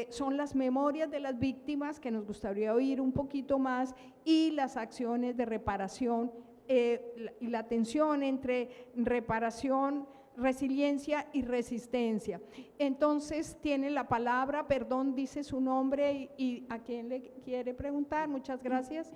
son las memorias de las víctimas, que nos gustaría oír un poquito más, y las acciones de reparación, y la tensión entre reparación, resiliencia y resistencia. Entonces tiene la palabra, perdón, dice su nombre y a quién le quiere preguntar. Muchas gracias.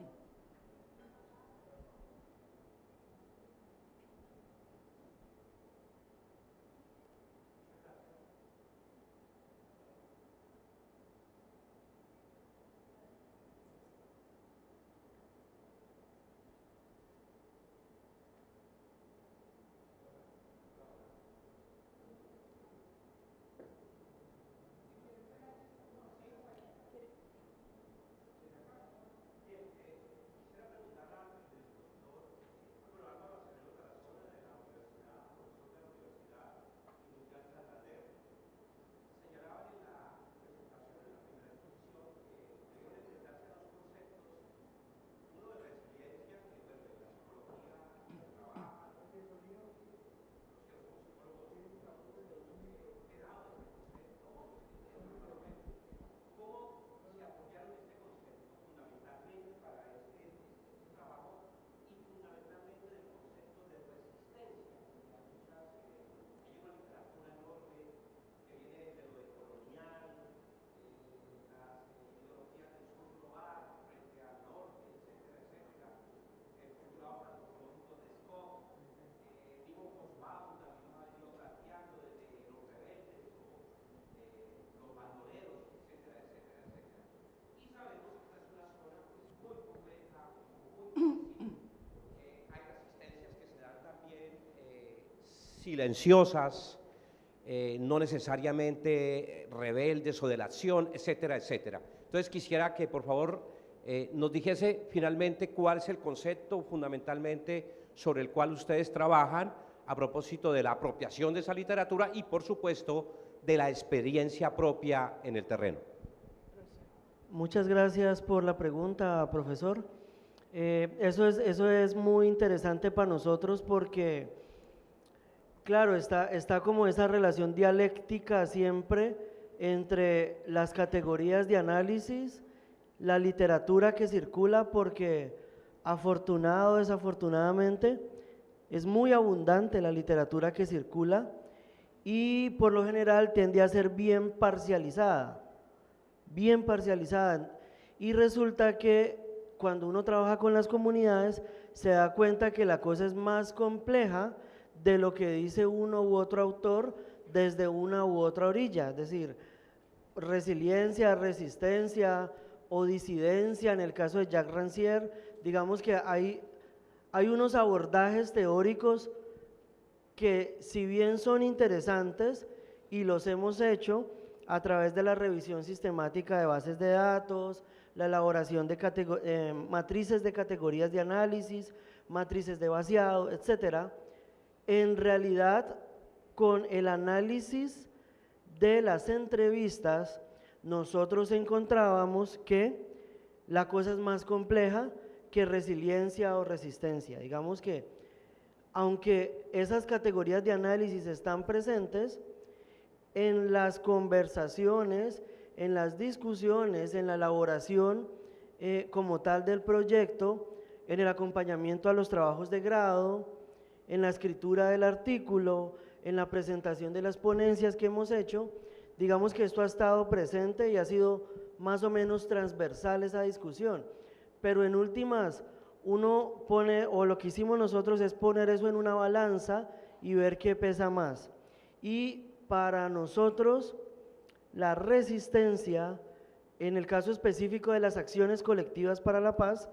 Silenciosas, no necesariamente rebeldes o de la acción, etcétera, etcétera. Entonces quisiera que por favor nos dijese finalmente cuál es el concepto fundamentalmente sobre el cual ustedes trabajan a propósito de la apropiación de esa literatura y por supuesto de la experiencia propia en el terreno. Muchas gracias por la pregunta, profesor. Eso es muy interesante para nosotros porque, claro, está como esa relación dialéctica siempre entre las categorías de análisis, la literatura que circula, porque afortunado o desafortunadamente es muy abundante la literatura que circula y por lo general tiende a ser bien parcializada, y resulta que cuando uno trabaja con las comunidades se da cuenta que la cosa es más compleja de lo que dice uno u otro autor desde una u otra orilla, es decir, resiliencia, resistencia o disidencia en el caso de Jacques Rancière. Digamos que hay unos abordajes teóricos que si bien son interesantes y los hemos hecho a través de la revisión sistemática de bases de datos, la elaboración de matrices de categorías de análisis, matrices de vaciado, etcétera, en realidad con el análisis de las entrevistas nosotros encontrábamos que la cosa es más compleja que resiliencia o resistencia. Digamos que aunque esas categorías de análisis están presentes, en las conversaciones, en las discusiones, en la elaboración como tal del proyecto, en el acompañamiento a los trabajos de grado, en la escritura del artículo, en la presentación de las ponencias que hemos hecho, digamos que esto ha estado presente y ha sido más o menos transversal esa discusión, pero en últimas uno pone, o lo que hicimos nosotros es poner eso en una balanza y ver qué pesa más. Y para nosotros la resistencia, en el caso específico de las acciones colectivas para la paz,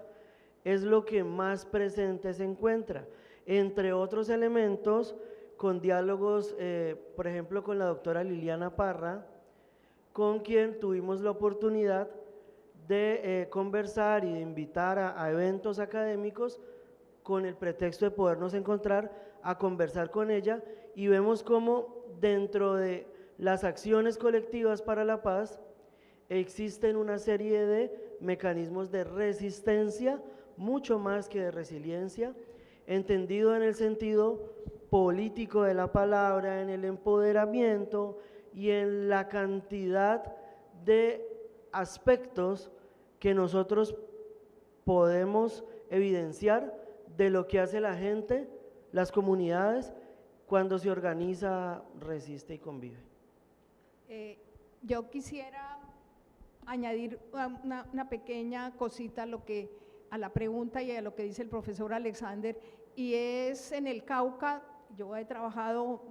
es lo que más presente se encuentra, entre otros elementos, con diálogos, por ejemplo, con la doctora Liliana Parra, con quien tuvimos la oportunidad de conversar y de invitar a eventos académicos con el pretexto de podernos encontrar a conversar con ella, y vemos cómo dentro de las acciones colectivas para la paz existen una serie de mecanismos de resistencia, mucho más que de resiliencia, entendido en el sentido político de la palabra, en el empoderamiento y en la cantidad de aspectos que nosotros podemos evidenciar de lo que hace la gente, las comunidades, cuando se organiza, resiste y convive. Yo quisiera añadir una pequeña cosita a la pregunta y a lo que dice el profesor Alexander, y es en el Cauca. Yo he trabajado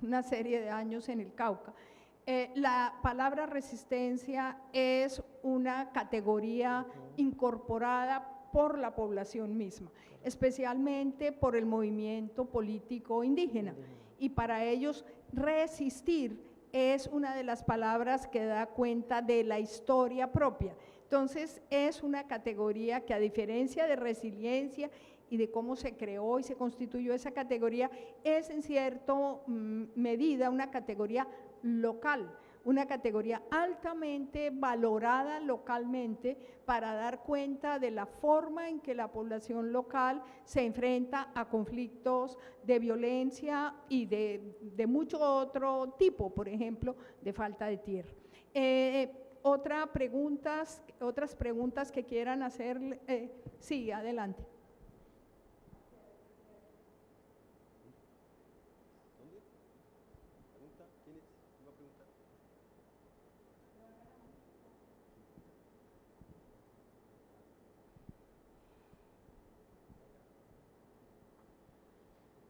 una serie de años en el Cauca. La palabra resistencia es una categoría incorporada por la población misma, especialmente por el movimiento político indígena, y para ellos resistir es una de las palabras que da cuenta de la historia propia. Entonces es una categoría que, a diferencia de resiliencia y de cómo se creó y se constituyó esa categoría, es en cierta medida una categoría local, una categoría altamente valorada localmente para dar cuenta de la forma en que la población local se enfrenta a conflictos de violencia y de mucho otro tipo, por ejemplo, de falta de tierra. Otras preguntas que quieran hacer, sí, adelante.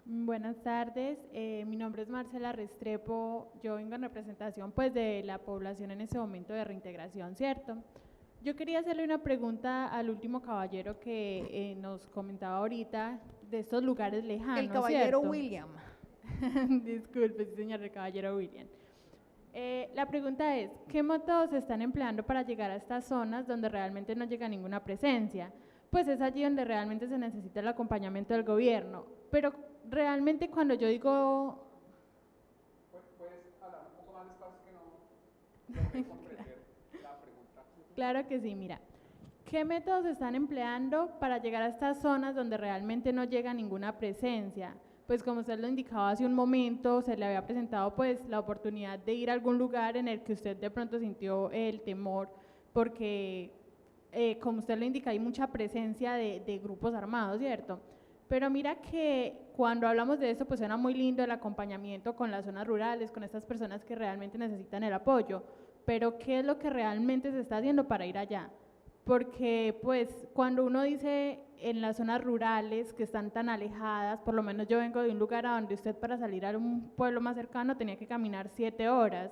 Buenas tardes, mi nombre es Marcela Restrepo, yo vengo en representación pues de la población en este momento de reintegración, ¿cierto? Yo quería hacerle una pregunta al último caballero que nos comentaba ahorita de estos lugares lejanos, El caballero ¿cierto? William. Disculpe, sí, señor, el caballero William. La pregunta es, ¿qué métodos se están empleando para llegar a estas zonas donde realmente no llega ninguna presencia? Pues es allí donde realmente se necesita el acompañamiento del gobierno, pero realmente cuando yo digo… ¿Puedes hablar un poco más despacio que no puedo comprender la pregunta? Claro que sí, mira. ¿Qué métodos se están empleando para llegar a estas zonas donde realmente no llega ninguna presencia? Pues como usted lo indicaba hace un momento, se le había presentado pues la oportunidad de ir a algún lugar en el que usted de pronto sintió el temor, porque como usted lo indica, hay mucha presencia de grupos armados, ¿cierto? Pero mira que cuando hablamos de eso, pues suena muy lindo el acompañamiento con las zonas rurales, con estas personas que realmente necesitan el apoyo, pero ¿qué es lo que realmente se está haciendo para ir allá? Porque pues cuando uno dice en las zonas rurales que están tan alejadas, por lo menos yo vengo de un lugar a donde usted para salir a un pueblo más cercano tenía que caminar 7 horas,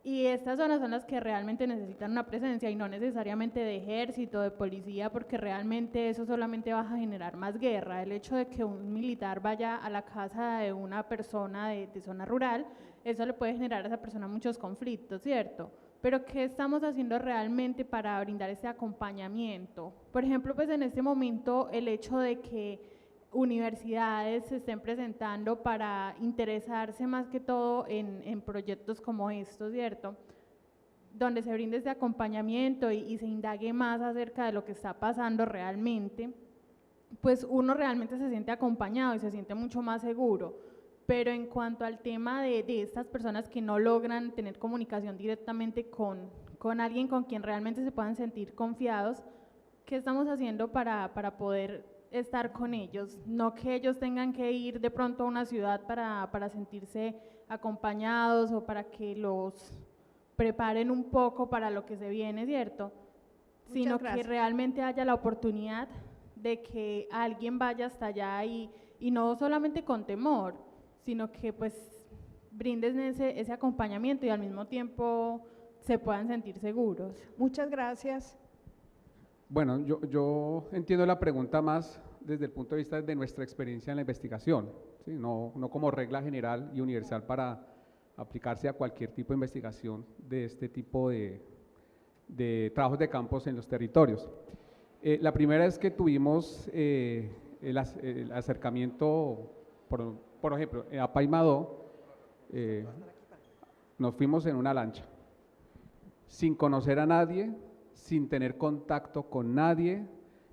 y estas zonas son las que realmente necesitan una presencia y no necesariamente de ejército, de policía, porque realmente eso solamente va a generar más guerra. El hecho de que un militar vaya a la casa de una persona de zona rural, eso le puede generar a esa persona muchos conflictos, ¿cierto? Pero ¿qué estamos haciendo realmente para brindar ese acompañamiento? Por ejemplo, pues en este momento el hecho de que universidades se estén presentando para interesarse más que todo en proyectos como estos, ¿cierto? Donde se brinde ese acompañamiento y se indague más acerca de lo que está pasando realmente, pues uno realmente se siente acompañado y se siente mucho más seguro. Pero en cuanto al tema de estas personas que no logran tener comunicación directamente con alguien con quien realmente se puedan sentir confiados, ¿qué estamos haciendo para poder estar con ellos? No que ellos tengan que ir de pronto a una ciudad para sentirse acompañados o para que los preparen un poco para lo que se viene, ¿cierto? Sino que realmente haya la oportunidad de que alguien vaya hasta allá y no solamente con temor, sino que pues brinden ese acompañamiento y al mismo tiempo se puedan sentir seguros. Muchas gracias. Bueno, yo entiendo la pregunta más desde el punto de vista de nuestra experiencia en la investigación, ¿sí? No como regla general y universal para aplicarse a cualquier tipo de investigación de este tipo de trabajos de campos en los territorios. La primera es que tuvimos el acercamiento, por ejemplo, a Paimadó, nos fuimos en una lancha, sin conocer a nadie, sin tener contacto con nadie,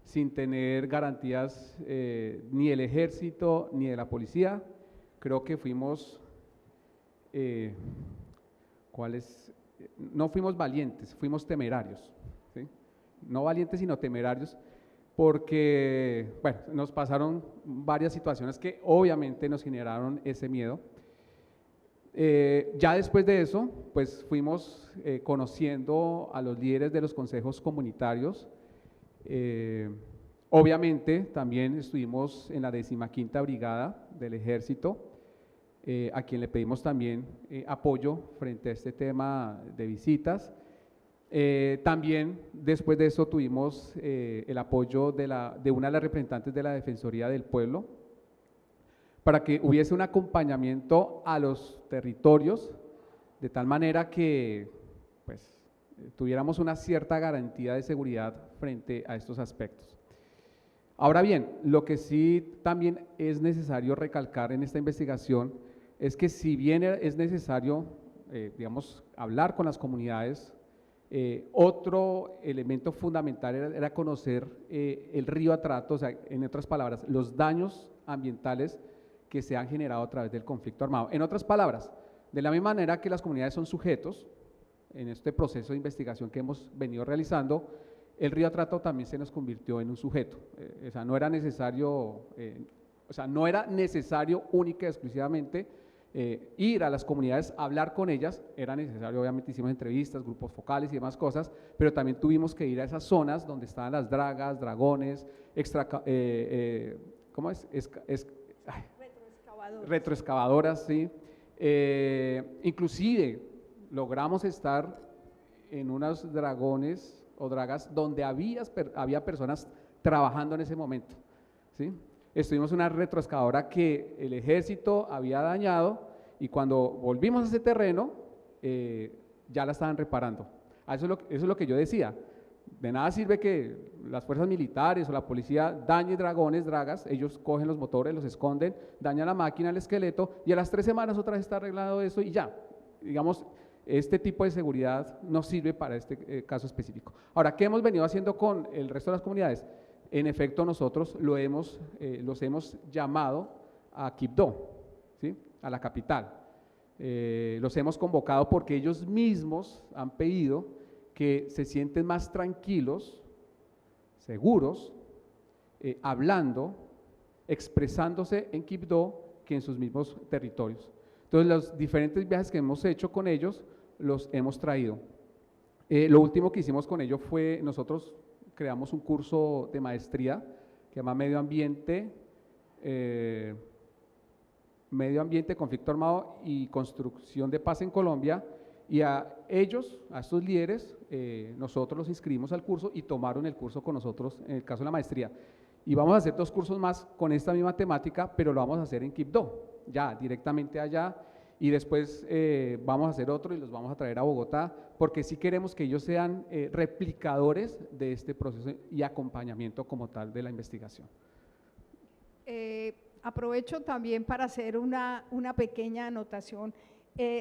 sin tener garantías ni del ejército ni de la policía. Creo que fuimos, no fuimos valientes, fuimos temerarios, ¿sí? No valientes sino temerarios, porque, bueno, nos pasaron varias situaciones que obviamente nos generaron ese miedo. Ya después de eso, pues fuimos conociendo a los líderes de los consejos comunitarios. Obviamente también estuvimos en la 15ª Brigada del Ejército, a quien le pedimos también apoyo frente a este tema de visitas. También después de eso tuvimos el apoyo de una de las representantes de la Defensoría del Pueblo para que hubiese un acompañamiento a los territorios de tal manera que pues, tuviéramos una cierta garantía de seguridad frente a estos aspectos. Ahora bien, lo que sí también es necesario recalcar en esta investigación es que si bien es necesario, digamos, hablar con las comunidades, otro elemento fundamental era conocer el río Atrato, o sea, en otras palabras, los daños ambientales que se han generado a través del conflicto armado. En otras palabras, de la misma manera que las comunidades son sujetos en este proceso de investigación que hemos venido realizando, el río Atrato también se nos convirtió en un sujeto. O sea, no era necesario única y exclusivamente ir a las comunidades, hablar con ellas, era necesario, obviamente hicimos entrevistas, grupos focales y demás cosas, pero también tuvimos que ir a esas zonas donde estaban las dragas, dragones, retroexcavadoras, sí. Inclusive logramos estar en unos dragones o dragas donde había personas trabajando en ese momento, ¿sí? Estuvimos en una retroexcavadora que el ejército había dañado y cuando volvimos a ese terreno ya la estaban reparando. Eso es lo que yo decía. De nada sirve que las fuerzas militares o la policía dañe dragones, dragas, ellos cogen los motores, los esconden, dañan la máquina, el esqueleto y a las 3 semanas otra vez está arreglado eso y ya. Digamos, este tipo de seguridad no sirve para este caso específico. Ahora, ¿qué hemos venido haciendo con el resto de las comunidades? En efecto, nosotros los hemos llamado a Quibdó, ¿sí? A la capital. Los hemos convocado porque ellos mismos han pedido que se sienten más tranquilos, seguros, hablando, expresándose en Quibdó que en sus mismos territorios. Entonces, los diferentes viajes que hemos hecho con ellos, los hemos traído. Lo último que hicimos con ellos fue, nosotros creamos un curso de maestría que se llama Medio Ambiente, Conflicto Armado y Construcción de Paz en Colombia, y a ellos, a estos líderes, nosotros los inscribimos al curso y tomaron el curso con nosotros en el caso de la maestría. Y vamos a hacer 2 cursos más con esta misma temática, pero lo vamos a hacer en Quibdó, ya directamente allá, y después vamos a hacer otro y los vamos a traer a Bogotá, porque sí queremos que ellos sean replicadores de este proceso y acompañamiento como tal de la investigación. Aprovecho también para hacer una pequeña anotación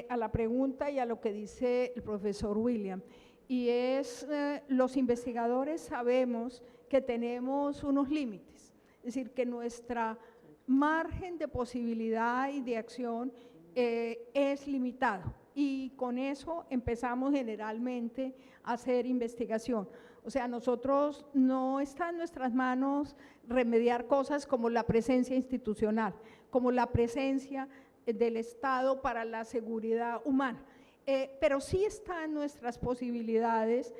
a la pregunta y a lo que dice el profesor William, y es, los investigadores sabemos que tenemos unos límites, es decir, que nuestra margen de posibilidad y de acción es limitado, y con eso empezamos generalmente a hacer investigación. O sea, nosotros no está en nuestras manos remediar cosas como la presencia institucional, como la presencia del Estado para la seguridad humana, pero sí está en nuestras posibilidades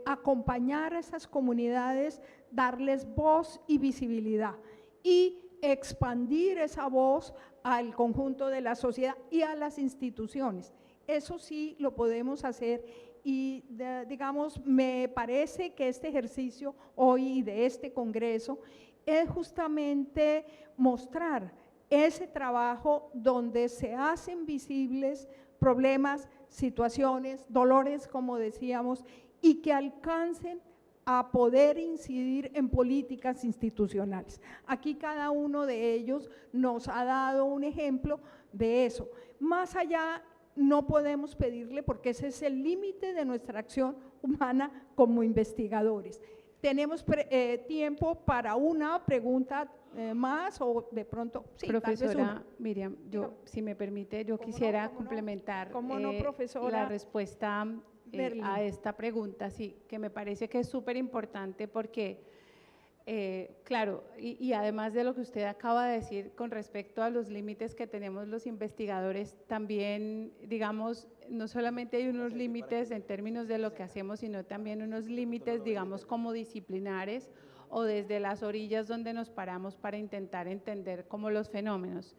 acompañar a esas comunidades, darles voz y visibilidad y expandir esa voz al conjunto de la sociedad y a las instituciones. Eso sí lo podemos hacer y digamos, me parece que este ejercicio hoy de este congreso es justamente mostrar ese trabajo donde se hacen visibles problemas, situaciones, dolores, como decíamos, y que alcancen a poder incidir en políticas institucionales. Aquí cada uno de ellos nos ha dado un ejemplo de eso. Más allá no podemos pedirle porque ese es el límite de nuestra acción humana como investigadores. tenemos tiempo para una pregunta más o de pronto, sí, tal vez Profesora una. Miriam, yo, si me permite, yo ¿Cómo no? quisiera ¿Cómo no? complementar ¿Cómo no, profesora la respuesta Berlin? a esta pregunta, sí, que me parece que es súper importante porque, claro, y además de lo que usted acaba de decir con respecto a los límites que tenemos los investigadores, también, digamos, no solamente hay unos límites en términos de lo que hacemos, sino también unos límites, digamos, como disciplinares o desde las orillas donde nos paramos para intentar entender como los fenómenos.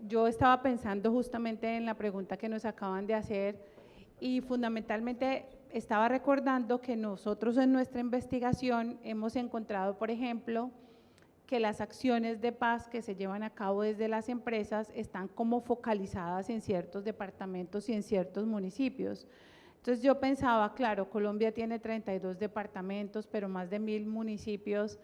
Yo estaba pensando justamente en la pregunta que nos acaban de hacer y fundamentalmente estaba recordando que nosotros en nuestra investigación hemos encontrado, por ejemplo, que las acciones de paz que se llevan a cabo desde las empresas están como focalizadas en ciertos departamentos y en ciertos municipios. Entonces yo pensaba, claro, Colombia tiene 32 departamentos, pero más de 1000 municipios,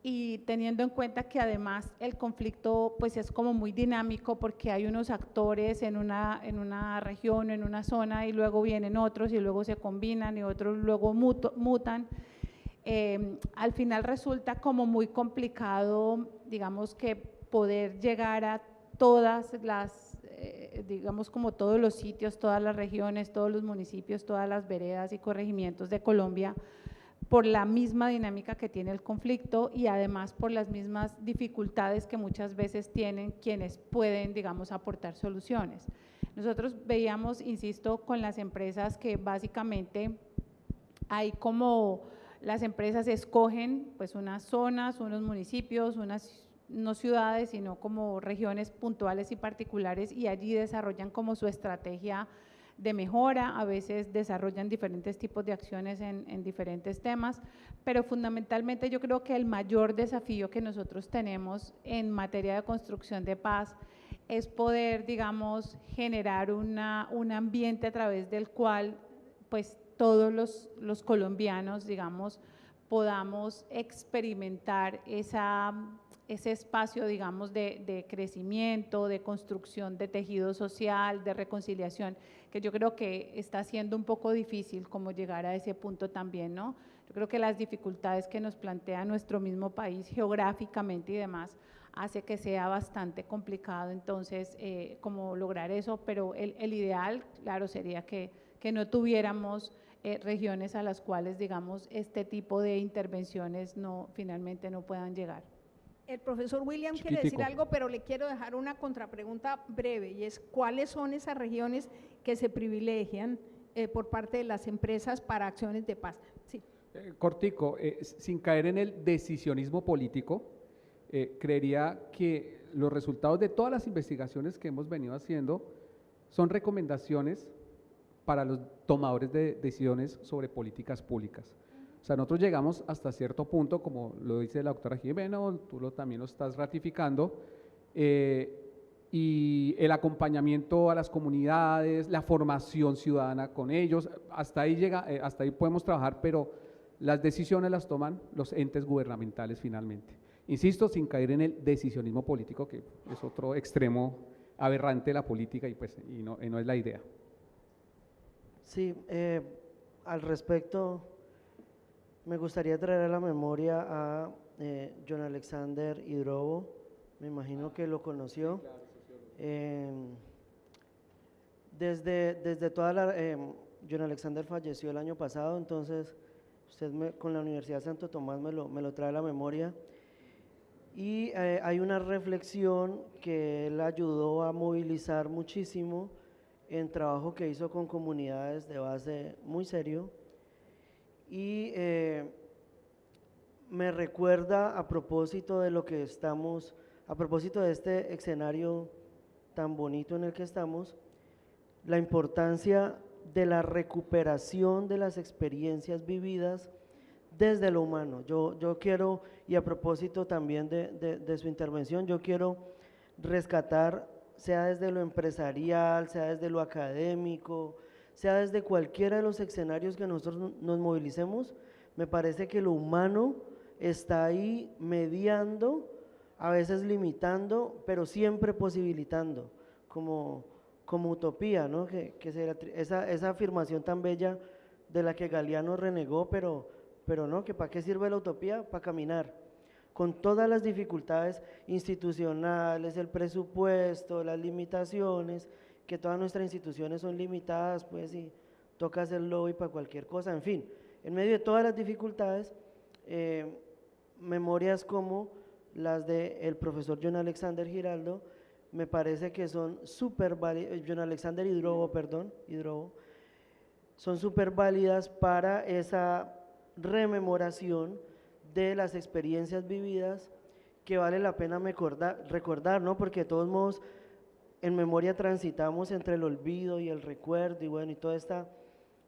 y teniendo en cuenta que además el conflicto pues es como muy dinámico porque hay unos actores en una región, en una zona, y luego vienen otros y luego se combinan y otros luego mutan. Al final resulta como muy complicado, digamos, que poder llegar a todas las, digamos, como todos los sitios, todas las regiones, todos los municipios, todas las veredas y corregimientos de Colombia, por la misma dinámica que tiene el conflicto y además por las mismas dificultades que muchas veces tienen quienes pueden, digamos, aportar soluciones. Nosotros veíamos, insisto, con las empresas que básicamente hay como las empresas escogen pues unas zonas, unos municipios, no ciudades, sino como regiones puntuales y particulares, y allí desarrollan como su estrategia de mejora, a veces desarrollan diferentes tipos de acciones en diferentes temas, pero fundamentalmente yo creo que el mayor desafío que nosotros tenemos en materia de construcción de paz es poder, digamos, generar un ambiente a través del cual pues todos los colombianos, digamos, podamos experimentar ese espacio, digamos, de crecimiento, de construcción de tejido social, de reconciliación, que yo creo que está siendo un poco difícil como llegar a ese punto también, ¿no? Yo creo que las dificultades que nos plantea nuestro mismo país geográficamente y demás hace que sea bastante complicado entonces como lograr eso, pero el ideal, claro, sería que no tuviéramos regiones a las cuales, digamos, este tipo de intervenciones finalmente no puedan llegar. El profesor William quiere Chiquitico. decir algo, pero le quiero dejar una contrapregunta breve, y es ¿cuáles son esas regiones que se privilegian por parte de las empresas para acciones de paz? Sí. Cortico, sin caer en el decisionismo político, creería que los resultados de todas las investigaciones que hemos venido haciendo son recomendaciones para los tomadores de decisiones sobre políticas públicas. O sea, nosotros llegamos hasta cierto punto, como lo dice la doctora Jimena, tú también lo estás ratificando, y el acompañamiento a las comunidades, la formación ciudadana con ellos, hasta ahí podemos trabajar, pero las decisiones las toman los entes gubernamentales finalmente. Insisto, sin caer en el decisionismo político, que es otro extremo aberrante de la política y no es la idea. Sí, al respecto, me gustaría traer a la memoria a John Alexander Hidrobo, me imagino que lo conoció. Desde toda la… John Alexander falleció el año pasado, entonces usted con la Universidad de Santo Tomás me lo trae a la memoria. Y hay una reflexión que él ayudó a movilizar muchísimo en trabajo que hizo con comunidades de base muy serio, y me recuerda a propósito de lo que estamos, a propósito de este escenario tan bonito en el que estamos, la importancia de la recuperación de las experiencias vividas desde lo humano. Yo quiero, y a propósito también de su intervención, yo quiero rescatar, sea desde lo empresarial, sea desde lo académico, sea desde cualquiera de los escenarios que nosotros nos movilicemos, me parece que lo humano está ahí mediando, a veces limitando, pero siempre posibilitando, como utopía, ¿no? Que esa afirmación tan bella de la que Galeano renegó, pero pero no, que para qué sirve la utopía, para caminar, con todas las dificultades institucionales, el presupuesto, las limitaciones, que todas nuestras instituciones son limitadas, pues, y toca hacer lobby para cualquier cosa, en fin, en medio de todas las dificultades, memorias como las del profesor John Alexander Giraldo, me parece que son súper válidas, John Alexander Hidrobo, son súper válidas para esa rememoración de las experiencias vividas que vale la pena recordar, ¿no? Porque de todos modos en memoria transitamos entre el olvido y el recuerdo y bueno, y toda esta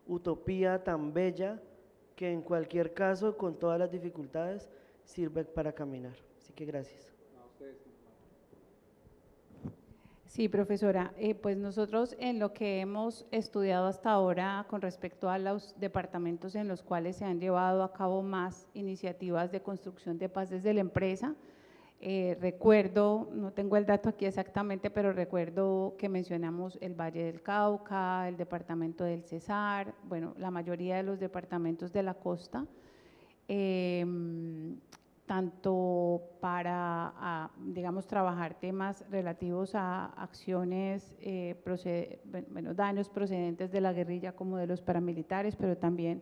utopía tan bella que en cualquier caso, con todas las dificultades, sirve para caminar. Así que gracias. Sí, profesora, pues nosotros en lo que hemos estudiado hasta ahora con respecto a los departamentos en los cuales se han llevado a cabo más iniciativas de construcción de paz desde la empresa, recuerdo, no tengo el dato aquí exactamente, pero recuerdo que mencionamos el Valle del Cauca, el departamento del Cesar, bueno, la mayoría de los departamentos de la costa, tanto para, digamos, trabajar temas relativos a acciones, daños procedentes de la guerrilla como de los paramilitares, pero también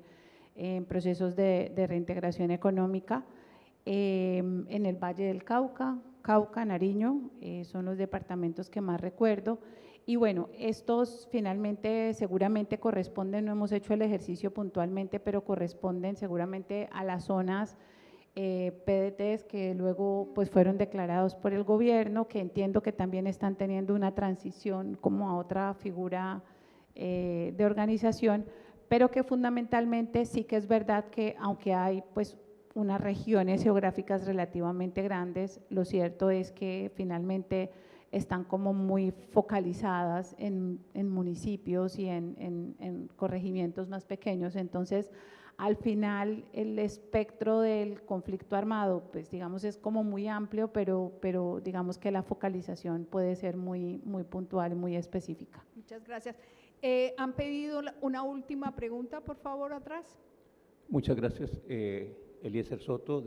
en procesos de reintegración económica. En el Valle del Cauca, Nariño, son los departamentos que más recuerdo. Y bueno, estos finalmente seguramente corresponden, no hemos hecho el ejercicio puntualmente, pero corresponden seguramente a las zonas PDTs que luego pues fueron declarados por el gobierno, que entiendo que también están teniendo una transición como a otra figura de organización, pero que fundamentalmente sí que es verdad que aunque hay pues unas regiones geográficas relativamente grandes, lo cierto es que finalmente están como muy focalizadas en municipios y en corregimientos más pequeños. Entonces, al final el espectro del conflicto armado, pues digamos es como muy amplio, pero digamos que la focalización puede ser muy puntual y muy específica. Muchas gracias. ¿Han pedido una última pregunta, por favor, atrás? Muchas gracias. Eliezer Soto,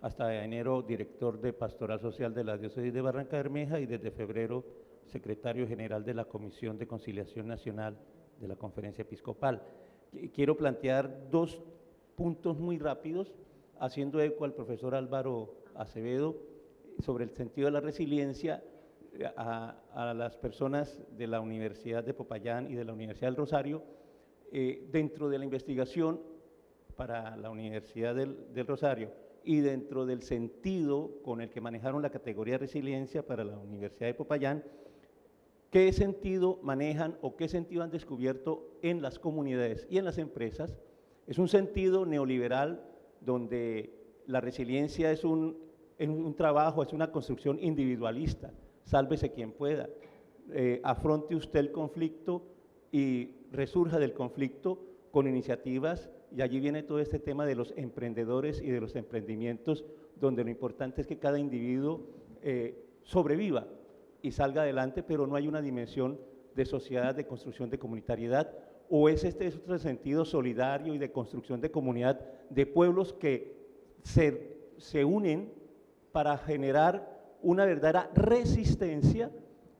hasta enero director de Pastoral Social de la Diócesis de Barranca Bermeja y desde febrero secretario general de la Comisión de Conciliación Nacional de la Conferencia Episcopal. Quiero plantear dos puntos muy rápidos, haciendo eco al profesor Álvaro Acevedo sobre el sentido de la resiliencia a las personas de la Universidad de Popayán y de la Universidad del Rosario. Dentro de la investigación para la Universidad del Rosario y dentro del sentido con el que manejaron la categoría de resiliencia para la Universidad de Popayán, ¿qué sentido manejan o qué sentido han descubierto en las comunidades y en las empresas? Es un sentido neoliberal donde la resiliencia es un trabajo, es una construcción individualista, sálvese quien pueda, afronte usted el conflicto y resurja del conflicto con iniciativas, y allí viene todo este tema de los emprendedores y de los emprendimientos, donde lo importante es que cada individuo sobreviva y salga adelante, pero no hay una dimensión de sociedad, de construcción de comunitariedad, o es otro sentido solidario y de construcción de comunidad, de pueblos que se unen para generar una verdadera resistencia,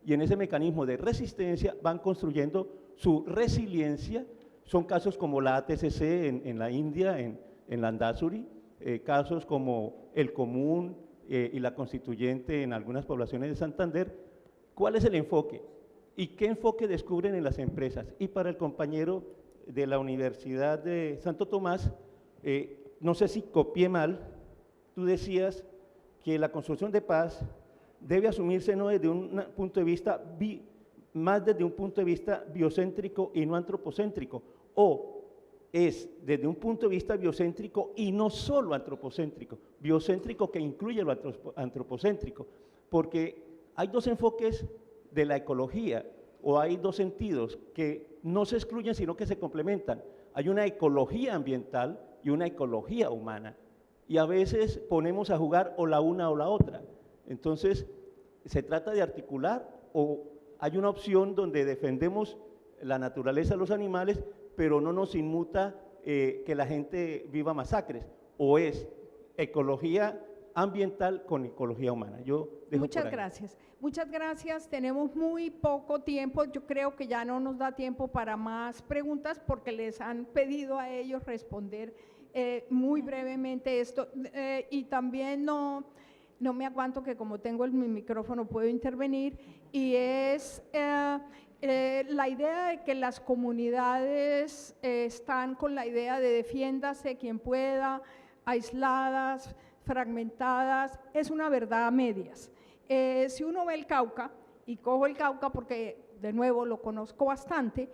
y en ese mecanismo de resistencia van construyendo su resiliencia. Son casos como la ATCC en la India, en Landázuri, casos como el Común y la Constituyente en algunas poblaciones de Santander. ¿Cuál es el enfoque? ¿Y qué enfoque descubren en las empresas? Y para el compañero de la Universidad de Santo Tomás, no sé si copié mal, tú decías que la construcción de paz debe asumirse no desde un punto de vista más desde un punto de vista biocéntrico y no antropocéntrico, o es desde un punto de vista biocéntrico y no solo antropocéntrico, biocéntrico que incluye lo antropocéntrico, porque hay dos enfoques de la ecología, o hay dos sentidos que no se excluyen sino que se complementan. Hay una ecología ambiental y una ecología humana, y a veces ponemos a jugar o la una o la otra. Entonces, se trata de articular, o hay una opción donde defendemos la naturaleza de los animales, pero no nos inmuta que la gente viva masacres, o es ecología ambiental con ecología humana. Yo dejo Muchas por ahí. gracias. Muchas gracias. Tenemos muy poco tiempo. Yo creo que ya no nos da tiempo para más preguntas porque les han pedido a ellos responder muy brevemente esto. Y también no me aguanto que como tengo mi micrófono puedo intervenir, y es la idea de que las comunidades están con la idea de defiéndase quien pueda, aisladas, fragmentadas, es una verdad a medias. Si uno ve el Cauca, y cojo el Cauca porque de nuevo lo conozco bastante,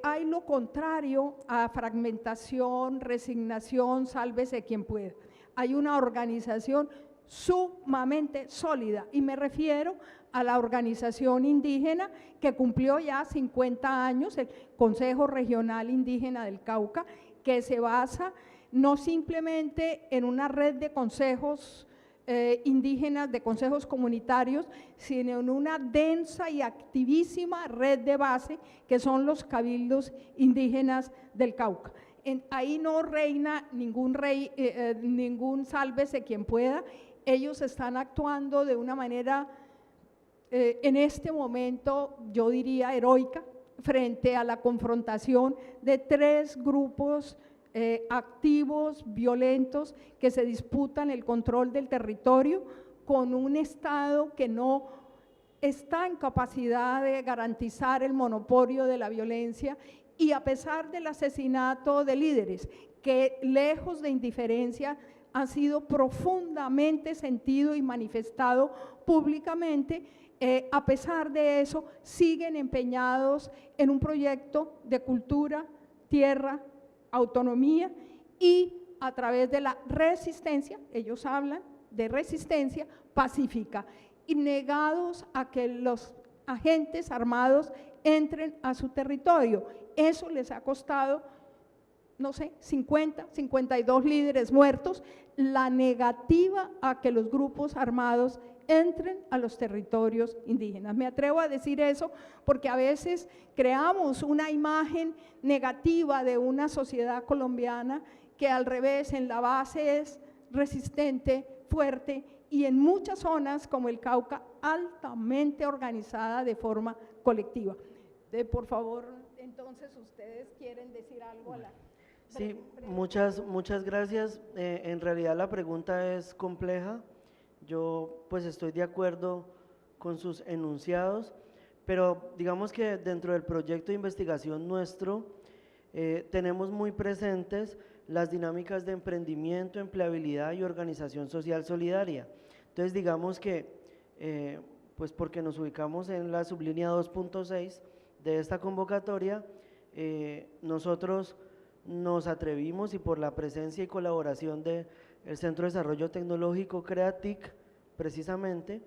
hay lo contrario a fragmentación, resignación, sálvese quien pueda. Hay una organización sumamente sólida, y me refiero a la organización indígena que cumplió ya 50 años, el Consejo Regional Indígena del Cauca, que se basa no simplemente en una red de consejos indígenas, de consejos comunitarios, sino en una densa y activísima red de base que son los cabildos indígenas del Cauca. Ahí no reina ningún sálvese quien pueda. Ellos están actuando de una manera, en este momento, yo diría heroica, frente a la confrontación de 3 grupos activos, violentos, que se disputan el control del territorio con un Estado que no está en capacidad de garantizar el monopolio de la violencia, y a pesar del asesinato de líderes que, lejos de indiferencia, han sido profundamente sentido y manifestado públicamente, a pesar de eso siguen empeñados en un proyecto de cultura, tierra, autonomía, y a través de la resistencia, ellos hablan de resistencia pacífica, y negados a que los agentes armados entren a su territorio. Eso les ha costado, no sé, 50, 52 líderes muertos, la negativa a que los grupos armados entren a los territorios indígenas. Me atrevo a decir eso porque a veces creamos una imagen negativa de una sociedad colombiana que al revés, en la base es resistente, fuerte, y en muchas zonas como el Cauca altamente organizada de forma colectiva. Por favor, entonces ustedes quieren decir algo a la… Sí, muchas gracias. En realidad la pregunta es compleja. Yo pues estoy de acuerdo con sus enunciados, pero digamos que dentro del proyecto de investigación nuestro tenemos muy presentes las dinámicas de emprendimiento, empleabilidad y organización social solidaria. Entonces digamos que pues porque nos ubicamos en la sublínea 2.6 de esta convocatoria, nosotros nos atrevimos, y por la presencia y colaboración del Centro de Desarrollo Tecnológico CREATIC, precisamente,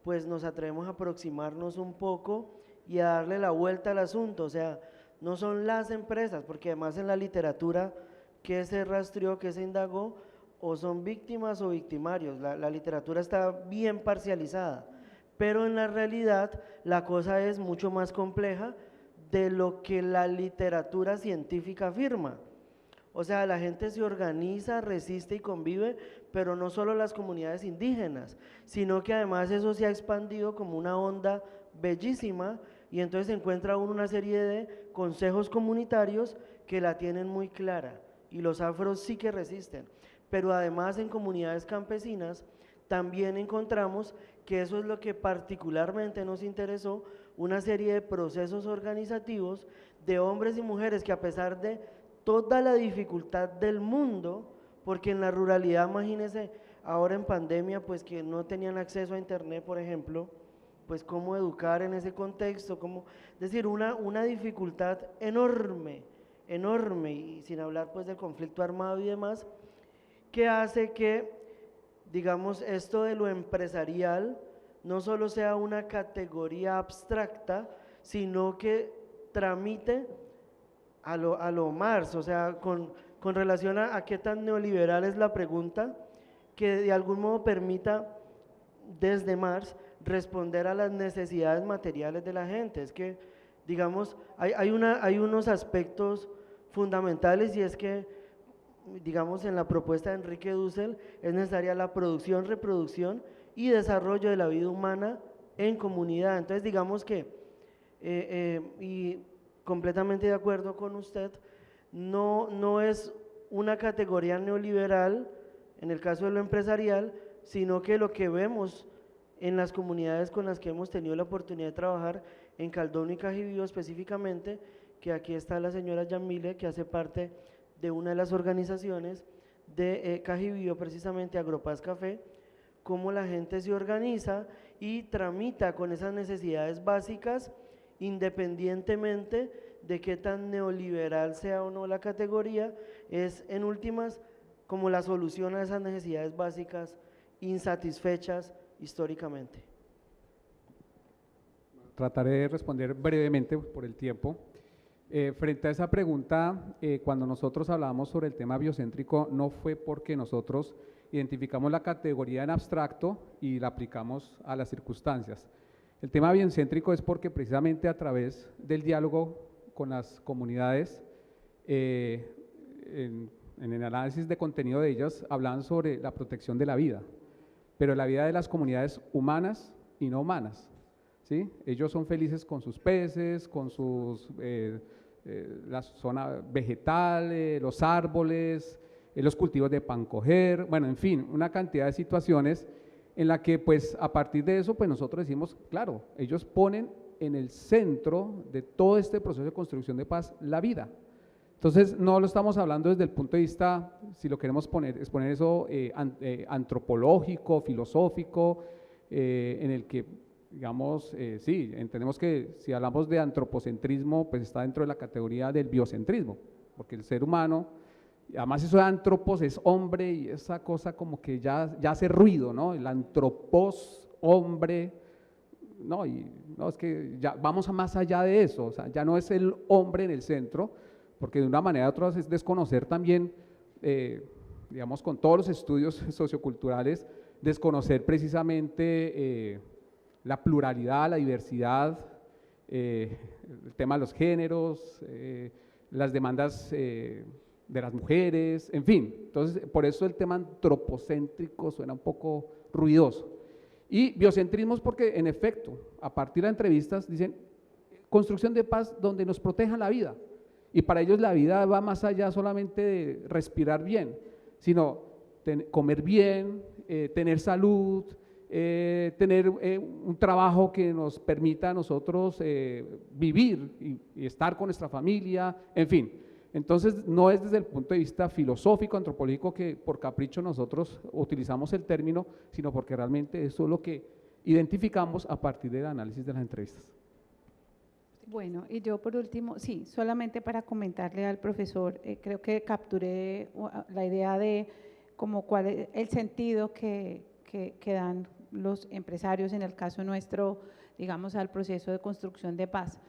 pues nos atrevemos a aproximarnos un poco y a darle la vuelta al asunto. O sea, no son las empresas, porque además en la literatura que se rastreó, que se indagó, o son víctimas o victimarios, la literatura está bien parcializada, pero en la realidad la cosa es mucho más compleja de lo que la literatura científica afirma. O sea, la gente se organiza, resiste y convive, pero no solo las comunidades indígenas, sino que además eso se ha expandido como una onda bellísima, y entonces se encuentra uno una serie de consejos comunitarios que la tienen muy clara, y los afros sí que resisten. Pero además en comunidades campesinas también encontramos que eso es lo que particularmente nos interesó, una serie de procesos organizativos de hombres y mujeres que, a pesar de toda la dificultad del mundo, porque en la ruralidad, imagínense, ahora en pandemia, pues que no tenían acceso a internet, por ejemplo, pues cómo educar en ese contexto, cómo, es decir, una dificultad enorme, y sin hablar pues del conflicto armado y demás, que hace que, digamos, esto de lo empresarial no solo sea una categoría abstracta, sino que tramite a lo Marx, o sea, con relación a qué tan neoliberal es la pregunta, que de algún modo permita desde Marx responder a las necesidades materiales de la gente. Es que, digamos, hay unos aspectos fundamentales, y es que, digamos, en la propuesta de Enrique Dussel es necesaria la producción, reproducción y desarrollo de la vida humana en comunidad. Entonces, digamos que, y completamente de acuerdo con usted, no es una categoría neoliberal en el caso de lo empresarial, sino que lo que vemos en las comunidades con las que hemos tenido la oportunidad de trabajar, en Caldón y Cajibío específicamente, que aquí está la señora Yamile, que hace parte de una de las organizaciones de Cajibío, precisamente Agropaz Café, cómo la gente se organiza y tramita con esas necesidades básicas, independientemente de qué tan neoliberal sea o no la categoría, es en últimas como la solución a esas necesidades básicas insatisfechas históricamente. Trataré de responder brevemente por el tiempo. Frente a esa pregunta, cuando nosotros hablamos sobre el tema biocéntrico, no fue porque nosotros identificamos la categoría en abstracto y la aplicamos a las circunstancias. El tema biocéntrico es porque precisamente a través del diálogo con las comunidades, en el análisis de contenido de ellas, hablan sobre la protección de la vida, pero la vida de las comunidades humanas y no humanas, ¿sí? Ellos son felices con sus peces, con sus, la zona vegetal, los árboles, los cultivos de pan coger, bueno, en fin, una cantidad de situaciones en la que pues a partir de eso pues nosotros decimos, claro, ellos ponen en el centro de todo este proceso de construcción de paz la vida. Entonces no lo estamos hablando desde el punto de vista, si lo queremos poner, es poner eso antropológico, filosófico, en el que, digamos, sí, entendemos que si hablamos de antropocentrismo, pues está dentro de la categoría del biocentrismo, porque el ser humano, además eso de antropos es hombre y esa cosa como que ya hace ruido, ¿no? El antropos, hombre, no, y no, es que ya vamos a más allá de eso, o sea, ya no es el hombre en el centro, porque de una manera u otra es desconocer también, digamos, con todos los estudios socioculturales, desconocer precisamente la pluralidad, la diversidad, el tema de los géneros, las demandas de las mujeres, en fin. Entonces, por eso el tema antropocéntrico suena un poco ruidoso. Y biocentrismos porque, en efecto, a partir de entrevistas dicen, construcción de paz donde nos protejan la vida. Y para ellos la vida va más allá solamente de respirar bien, sino comer bien, tener salud, tener un trabajo que nos permita a nosotros vivir y estar con nuestra familia, en fin. Entonces no es desde el punto de vista filosófico, antropológico, que por capricho nosotros utilizamos el término, sino porque realmente eso es lo que identificamos a partir del análisis de las entrevistas. Bueno, y yo por último, sí, solamente para comentarle al profesor, creo que capturé la idea de como cuál es el sentido que dan los empresarios, en el caso nuestro, digamos, al proceso de construcción de paz.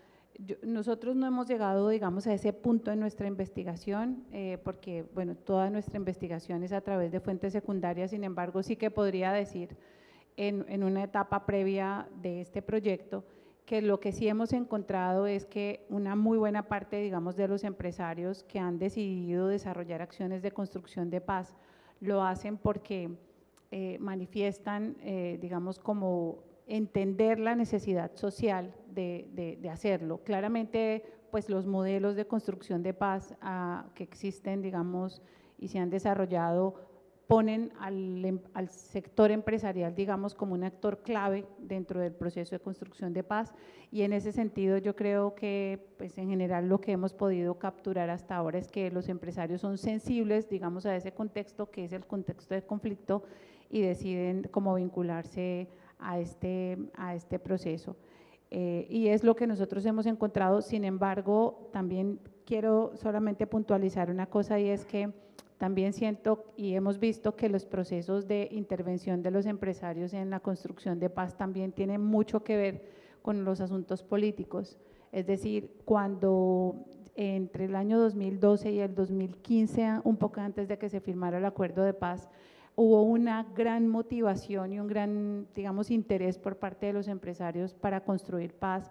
Nosotros no hemos llegado, digamos, a ese punto en nuestra investigación, porque, bueno, toda nuestra investigación es a través de fuentes secundarias, sin embargo, sí que podría decir en una etapa previa de este proyecto, que lo que sí hemos encontrado es que una muy buena parte, digamos, de los empresarios que han decidido desarrollar acciones de construcción de paz, lo hacen porque manifiestan, digamos, como entender la necesidad social de hacerlo. Claramente, pues los modelos de construcción de paz que existen, digamos, y se han desarrollado, ponen al sector empresarial, digamos, como un actor clave dentro del proceso de construcción de paz, y en ese sentido yo creo que, pues en general lo que hemos podido capturar hasta ahora es que los empresarios son sensibles, digamos, a ese contexto, que es el contexto de conflicto, y deciden cómo vincularse a este proceso. Y es lo que nosotros hemos encontrado. Sin embargo, también quiero solamente puntualizar una cosa, y es que también siento y hemos visto que los procesos de intervención de los empresarios en la construcción de paz también tienen mucho que ver con los asuntos políticos. Es decir, cuando entre el año 2012 y el 2015, un poco antes de que se firmara el acuerdo de paz, hubo una gran motivación y un gran, digamos, interés por parte de los empresarios para construir paz,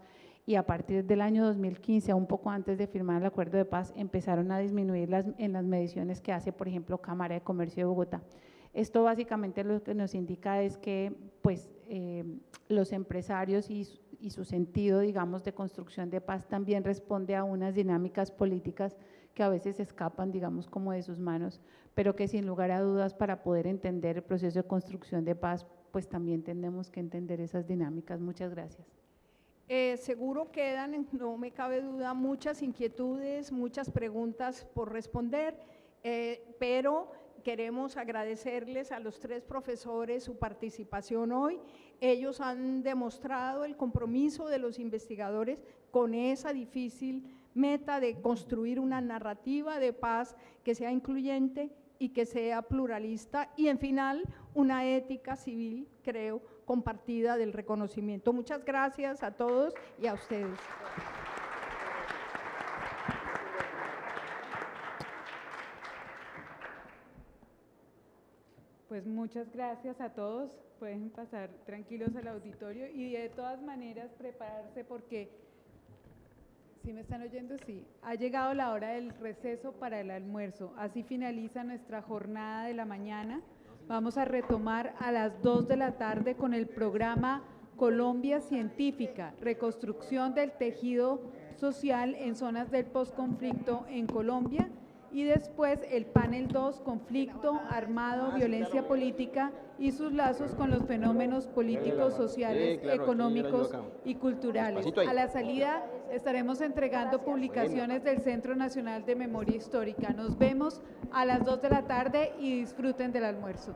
y a partir del año 2015, un poco antes de firmar el acuerdo de paz, empezaron a disminuir en las mediciones que hace, por ejemplo, Cámara de Comercio de Bogotá. Esto básicamente lo que nos indica es que pues, los empresarios y su sentido, digamos, de construcción de paz también responde a unas dinámicas políticas que a veces escapan, digamos, como de sus manos, pero que sin lugar a dudas para poder entender el proceso de construcción de paz, pues también tenemos que entender esas dinámicas. Muchas gracias. Seguro quedan, no me cabe duda, muchas inquietudes, muchas preguntas por responder, pero queremos agradecerles a los 3 profesores su participación hoy. Ellos han demostrado el compromiso de los investigadores con esa difícil meta de construir una narrativa de paz que sea incluyente y que sea pluralista y en final una ética civil, creo, compartida del reconocimiento. Muchas gracias a todos y a ustedes. Pues muchas gracias a todos, pueden pasar tranquilos al auditorio y de todas maneras prepararse porque, ¿sí me están oyendo? Sí, ha llegado la hora del receso para el almuerzo, así finaliza nuestra jornada de la mañana. Vamos a retomar a las 2 de la tarde con el programa Colombia Científica, reconstrucción del tejido social en zonas del posconflicto en Colombia. Y después el panel 2, conflicto armado, violencia política y sus lazos con los fenómenos políticos, sociales, económicos y culturales. A la salida estaremos entregando publicaciones del Centro Nacional de Memoria Histórica. Nos vemos a las 2 de la tarde y disfruten del almuerzo.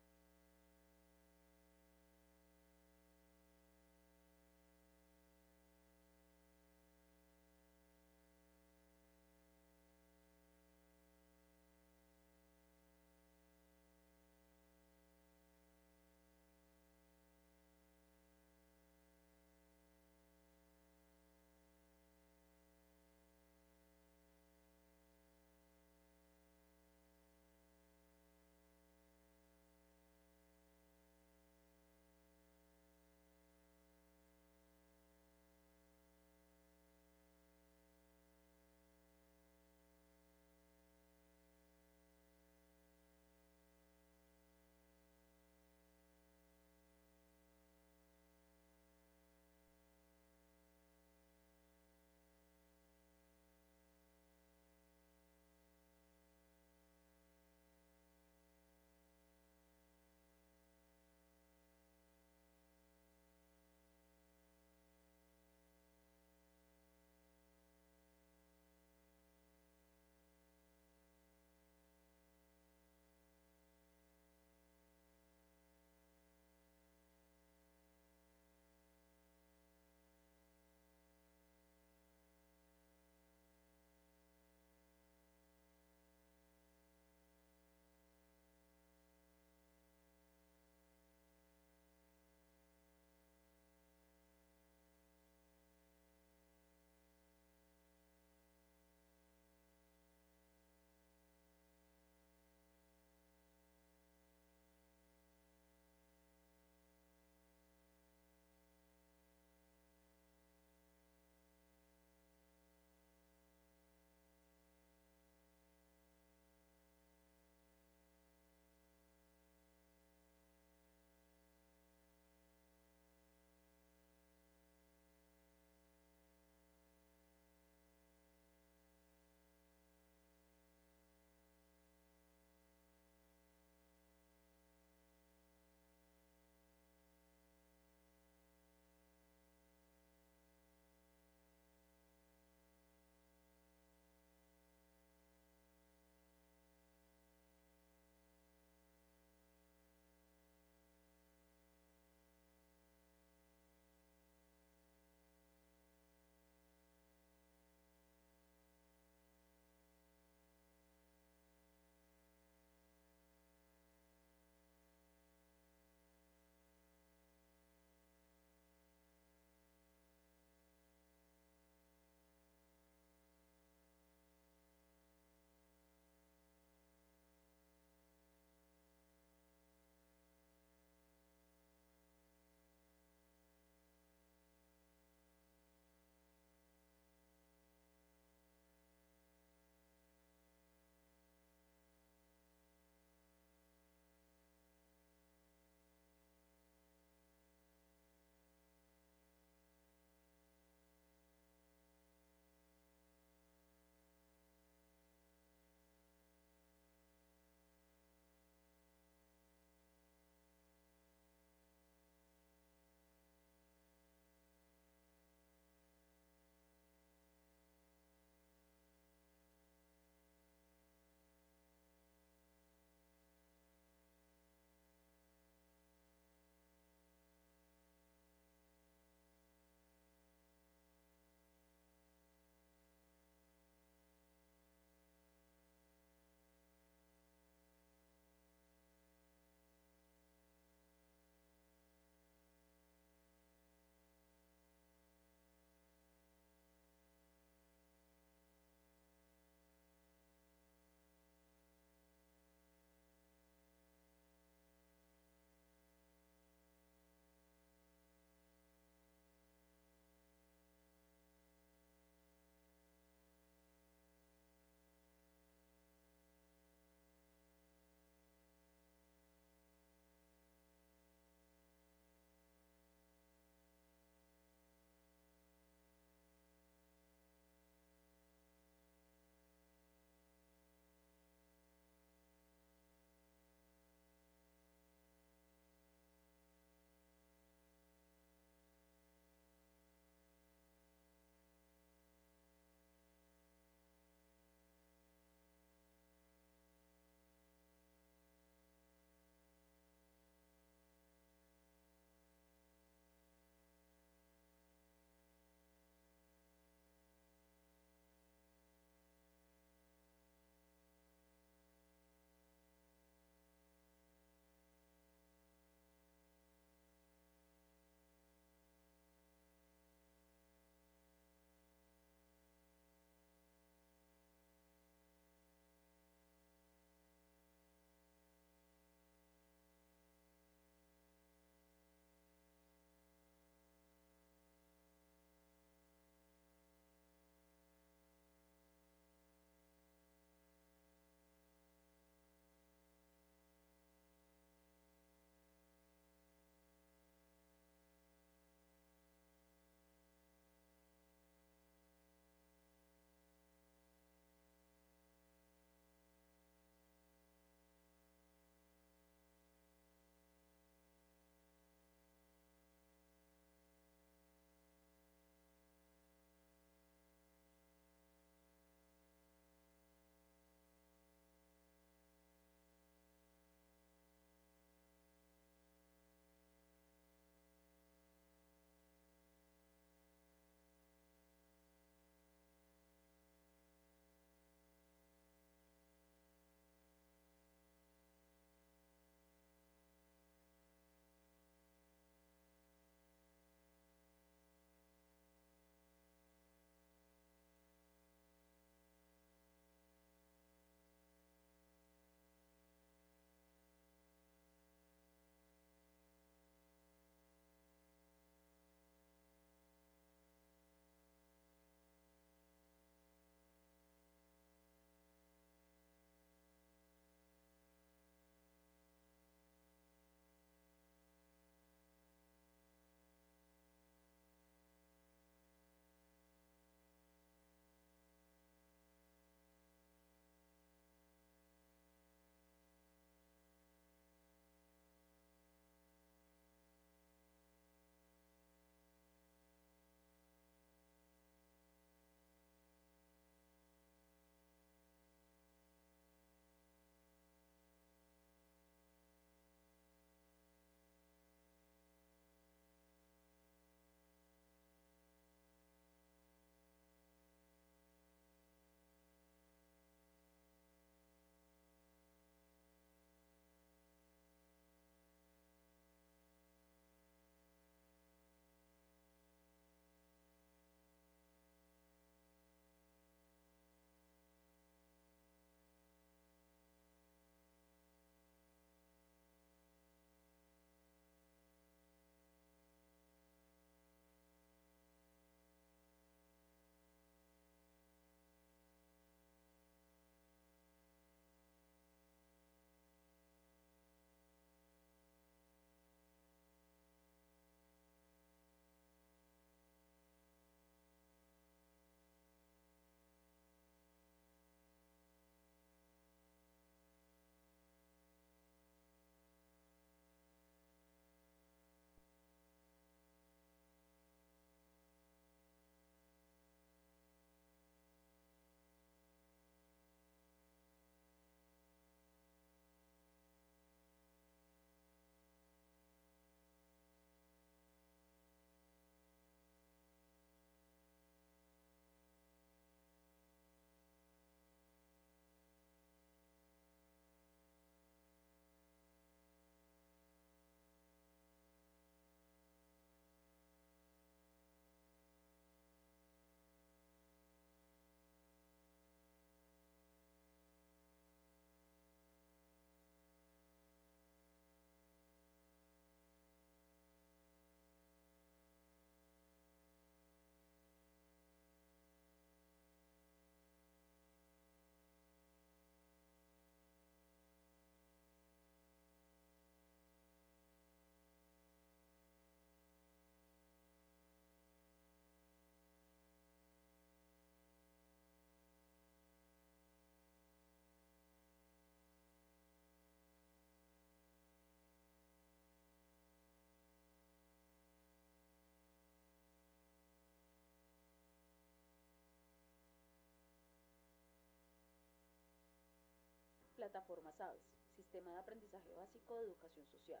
Plataformas AVES, Sistema de Aprendizaje Básico de Educación Social.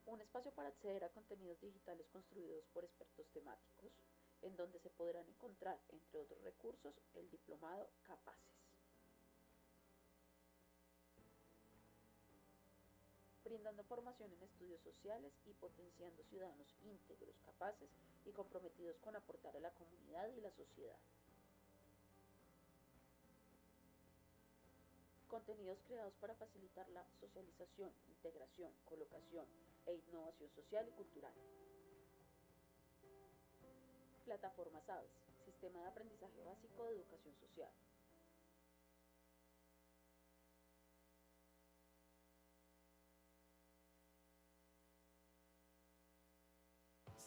Un espacio para acceder a contenidos digitales construidos por expertos temáticos, en donde se podrán encontrar, entre otros recursos, el diplomado Capaces. Brindando formación en estudios sociales y potenciando ciudadanos íntegros, capaces y comprometidos con aportar a la comunidad y la sociedad. Contenidos creados para facilitar la socialización, integración, colocación e innovación social y cultural. Plataformas AVES, Sistema de Aprendizaje Básico de Educación Social.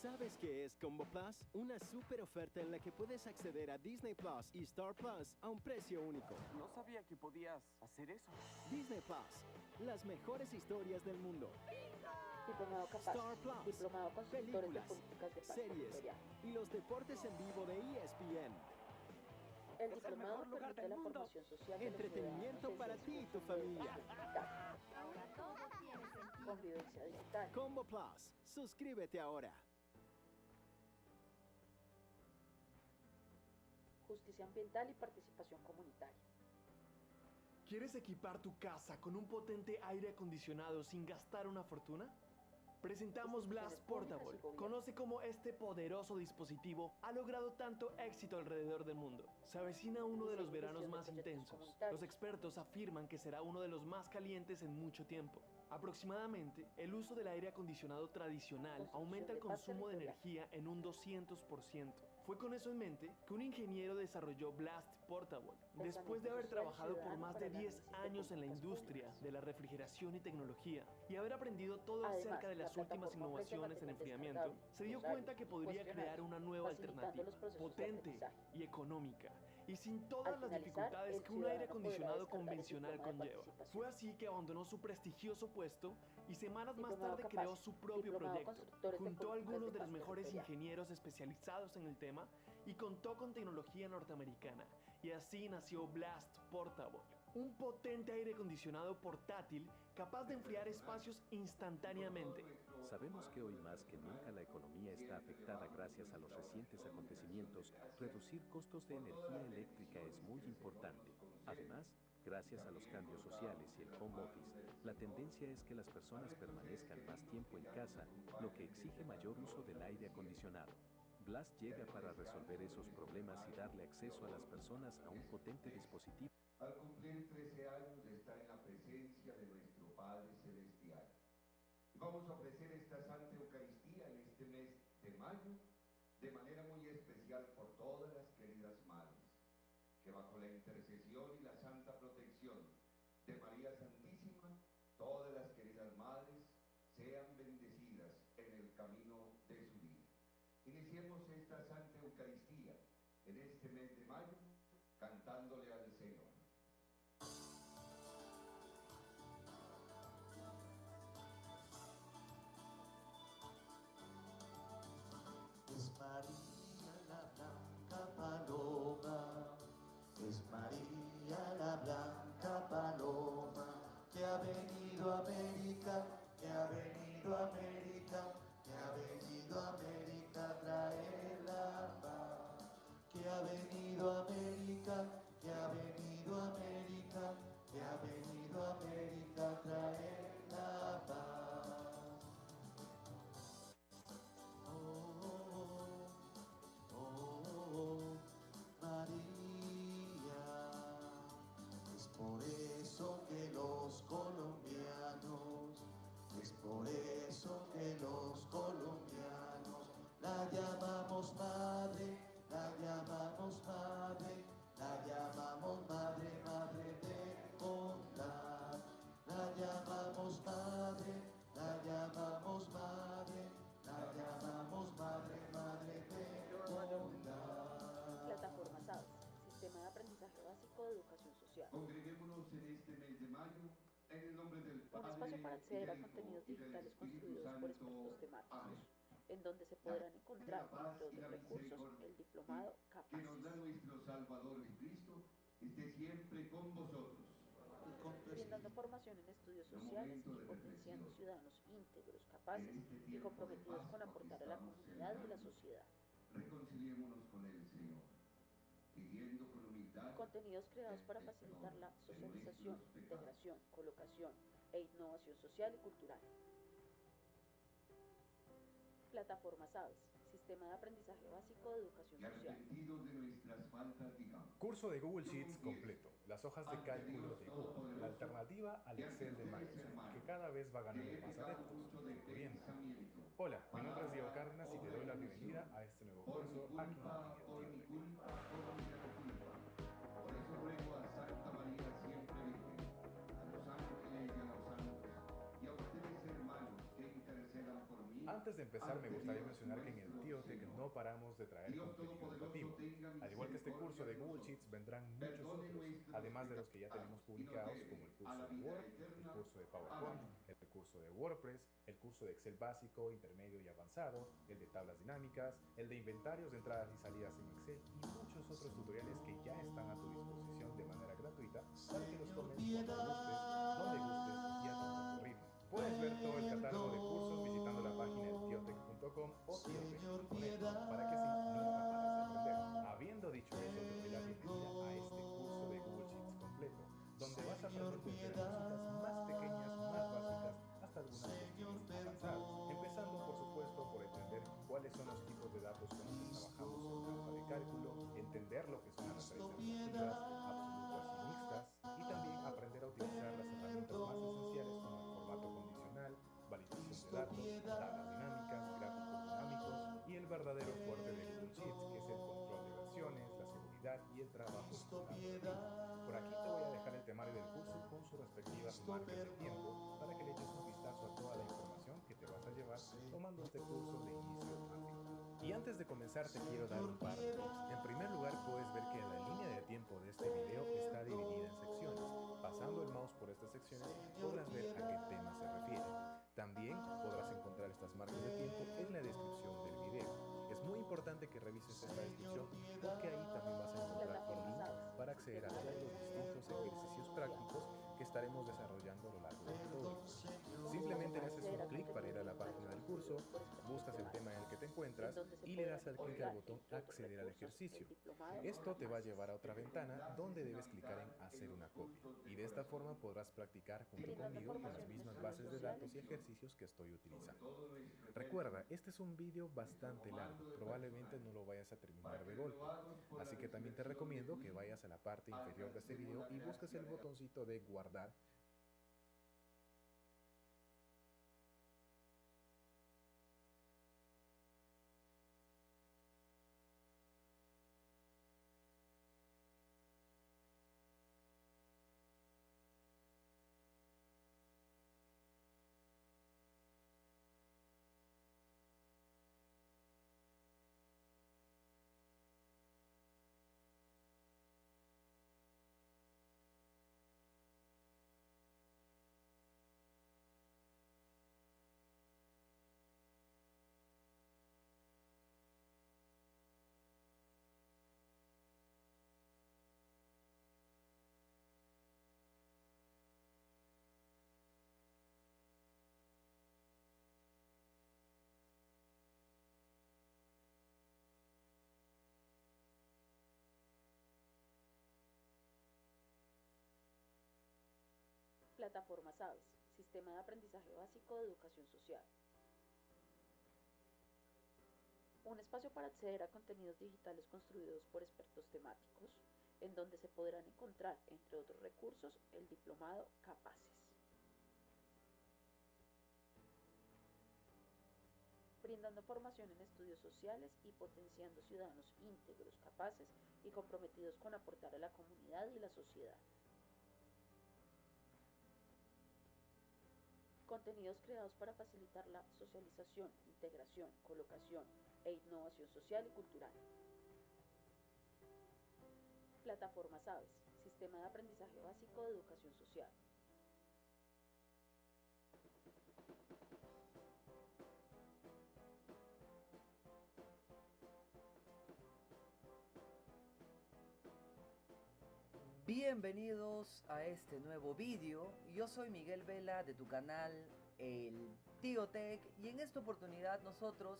¿Sabes qué es Combo Plus? Una super oferta en la que puedes acceder a Disney Plus y Star Plus a un precio único. No sabía que podías hacer eso. Disney Plus, las mejores historias del mundo. Diplomado Capaz, Star Plus, Diplomado Consultores de películas, Políticas de Paz series Territorial. y los deportes en vivo de ESPN. El diplomado permite la formación social de los Entretenimiento ciudadanos para en ti y tu sensación de familia. digital. Convivencia digital. Combo Plus, suscríbete ahora. Justicia ambiental y participación comunitaria. ¿Quieres equipar tu casa con un potente aire acondicionado sin gastar una fortuna? Presentamos Blast Portable. Conoce cómo este poderoso dispositivo ha logrado tanto éxito alrededor del mundo. Se avecina uno de los veranos más intensos. Los expertos afirman que será uno de los más calientes en mucho tiempo. Aproximadamente, el uso del aire acondicionado tradicional aumenta el consumo de energía en un 200%. Fue con eso en mente que un ingeniero desarrolló Blast Portable. Después de haber trabajado por más de 10 años en la industria de la refrigeración y tecnología y haber aprendido todo acerca de las últimas innovaciones en enfriamiento, se dio cuenta que podría crear una nueva alternativa, potente y económica, y sin todas las dificultades que un aire acondicionado convencional conlleva. Fue así que abandonó su prestigioso puesto y semanas más tarde creó su propio proyecto. Juntó a algunos de los mejores ingenieros especializados en el tema y contó con tecnología norteamericana. Y así nació Blast Portable, un potente aire acondicionado portátil capaz de enfriar espacios instantáneamente. Sabemos que hoy más que nunca la economía está afectada gracias a los recientes acontecimientos. Reducir costos de energía eléctrica es muy importante. Además, gracias a los cambios sociales y el home office, la tendencia es que las personas permanezcan más tiempo en casa, lo que exige mayor uso del aire acondicionado. Blast llega para resolver esos problemas y darle acceso a las personas a un potente dispositivo. Al cumplir 13 años de estar en la presencia de nuestro Padre Celestial. Y vamos a ofrecer esta Santa Eucaristía en este mes de mayo, de manera muy especial por todas las queridas madres, que bajo la intercesión y la santa protección de María Santísima, todas las queridas madres sean bendecidas en el camino de su vida. Iniciemos esta Santa Eucaristía en este mes de mayo, cantándole al Señor. Es María la blanca paloma, es María la blanca paloma, que ha venido a América, que ha venido a América, que ha venido a América a traer la paz, que ha venido a América, que ha venido a América, que ha venido a América a traer la paz. María, es por eso que los colombianos, es por eso que los colombianos la llamamos madre, la llamamos madre, la llamamos madre, madre de bondad, la llamamos madre, la llamamos madre, la llamamos madre, madre de bondad. Plataformas AVES, Sistema de Aprendizaje Básico de Educación Social. Congreguémonos en este mes de mayo, en el nombre del Padre, Un espacio para acceder y a del contenidos Hijo, y del digitales Espíritu construidos por expertos Santo. temáticos, Amén. en donde se podrán encontrar, La paz entre y la otros recursos, misericordia el diplomado que nos da Capaces. nuestro Salvador Jesucristo, esté siempre con vosotros. Brindando formación en estudios sociales y potenciando ciudadanos íntegros, capaces y comprometidos con aportar a la comunidad y la sociedad. Reconciliémonos con el Señor, pidiendo con humildad Contenidos creados para facilitar la socialización, integración, colocación e innovación social y cultural. Plataformas Aves, Sistema de Aprendizaje Básico de Educación y Social. arrepentidos de nuestras faltas, digamos. Curso de Google Sheets completo. Las hojas de cálculo de Google. La alternativa al Excel de Microsoft, que cada vez va ganando más adeptos, incluyendo. Hola, mi nombre es Diego Cárdenas y te doy la bienvenida a este nuevo curso aquí en el Tío Tech. Por eso ruego a Santa María siempre Virgen, a los ángeles y a los santos, y a ustedes hermanos que intercedan por mí. Antes de empezar me gustaría mencionar que en el Tío Tech no paramos de traer contenido educativo. Al igual que este curso de Google Sheets vendrán muchos otros, además de los que ya tenemos publicados como el curso de Word, el curso de PowerPoint, el curso de WordPress, el curso de Excel básico, intermedio y avanzado, el de tablas dinámicas, el de inventarios de entradas y salidas en Excel y muchos otros tutoriales que ya están a tu disposición de manera gratuita para que los tomes cuando gustes, donde gustes y a tu ritmo. Puedes ver todo el catálogo de cursos visitando la página de tiotech.com o tiotech.net para que así nunca pares de aprender. Habiendo dicho eso, te doy la bienvenida a este curso de Google Sheets completo, donde vas a aprender desde las cositas más pequeñas, más básicas, hasta algunas cuestiones avanzadas, empezando por supuesto por entender cuáles son los tipos de datos con los que trabajamos en la hoja de cálculo, entender lo que son las referencias relativas, absolutas y mixtas, y también aprender a utilizar las herramientas más esenciales como el formato condicional, validación de datos, tablas dinámicas, gráficos dinámicos y el verdadero fuerte de Google Sheets, que es el control de versiones, la seguridad y el trabajo colaborativo. Por aquí te voy a dejar el temario del curso con sus respectivas marcas de tiempo para que le eches un vistazo a toda la información que te vas a llevar tomando este curso de inicio a fin. Y antes de comenzar te quiero dar un par de tips. En primer lugar puedes ver que la línea de tiempo de este video está dividida en secciones. Pasando el mouse por estas secciones podrás ver a qué tema se refiere. También podrás encontrar estas marcas de tiempo en la descripción del video. Es muy importante que revises esta descripción porque ahí también vas a encontrar el link para acceder a todos los distintos ejercicios prácticos que estaremos desarrollando a lo largo de todo el curso. Simplemente le haces un clic para ir a la página del curso, buscas el tema en el que te encuentras y le das al clic al botón acceder al ejercicio. Esto te va a llevar a otra ventana donde debes clicar en hacer una copia y de esta forma podrás practicar junto conmigo con las mismas bases de datos y ejercicios que estoy utilizando. Recuerda, este es un vídeo bastante largo, probablemente no lo vayas a terminar de golpe, así que también te recomiendo que vayas a la parte inferior de este video y busques el botoncito de guardar. Plataformas Aves, Sistema de Aprendizaje Básico de Educación Social. Un espacio para acceder a contenidos digitales construidos por expertos temáticos, en donde se podrán encontrar, entre otros recursos, el diplomado Capaces. Brindando formación en estudios sociales y potenciando ciudadanos íntegros, capaces y comprometidos con aportar a la comunidad y la sociedad. Contenidos creados para facilitar la socialización, integración, colocación e innovación social y cultural. Plataformas Aves, Sistema de Aprendizaje Básico de Educación Social. Bienvenidos a este nuevo vídeo. Yo soy Miguel Vela de tu canal El Tío Tech y en esta oportunidad nosotros